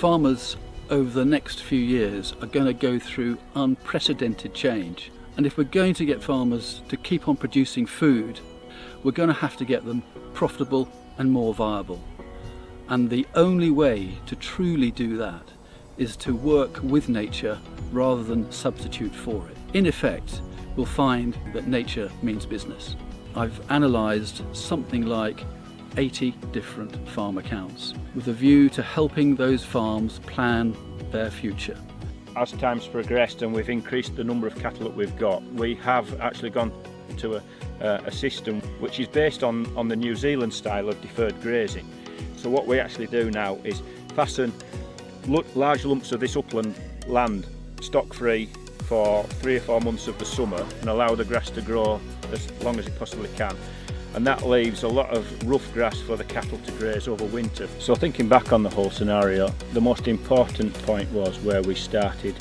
Farmers over the next few years are going to go through unprecedented change. And if we're going to get farmers to keep on producing food, we're going to have to get them profitable and more viable. And the only way to truly do that is to work with nature rather than substitute for it. In effect, we'll find that nature means business. I've analysed something like 80 different farm accounts with a view to helping those farms plan their future. As time's progressed and we've increased the number of cattle that we've got, we have actually gone to a system which is based on the New Zealand style of deferred grazing. So what we actually do now is fasten large lumps of this upland land stock free for 3 or 4 months of the summer and allow the grass to grow as long as it possibly can. And that leaves a lot of rough grass for the cattle to graze over winter. So thinking back on the whole scenario, the most important point was where we started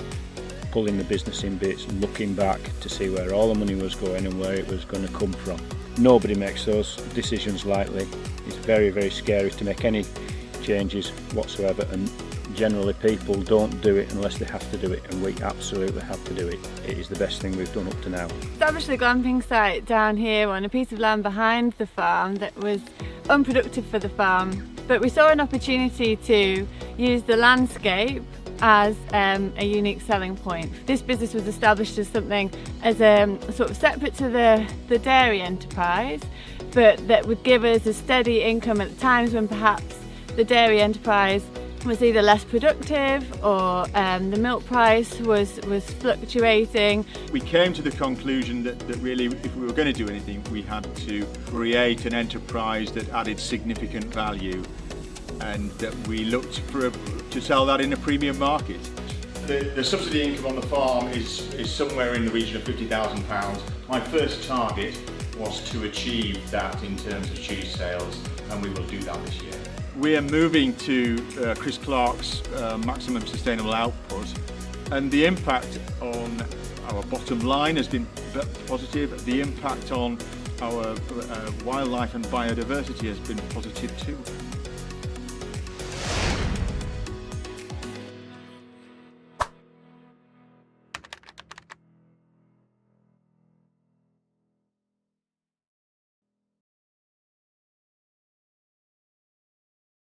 pulling the business in bits, looking back to see where all the money was going and where it was going to come from. Nobody makes those decisions lightly. It's very, very scary to make any changes whatsoever, and generally people don't do it unless they have to do it, and we absolutely have to do it. It is the best thing we've done up to now. Established a glamping site down here on a piece of land behind the farm that was unproductive for the farm, but we saw an opportunity to use the landscape as a unique selling point. This business was established as something as sort of separate to the dairy enterprise, but that would give us a steady income at times when perhaps the dairy enterprise was either less productive or the milk price was fluctuating. We came to the conclusion that really, if we were going to do anything, we had to create an enterprise that added significant value, and that we looked to sell that in a premium market. The subsidy income on the farm is somewhere in the region of £50,000. My first target was to achieve that in terms of cheese sales, and we will do that this year. We are moving to Chris Clark's maximum sustainable output, and the impact on our bottom line has been positive. The impact on our wildlife and biodiversity has been positive too.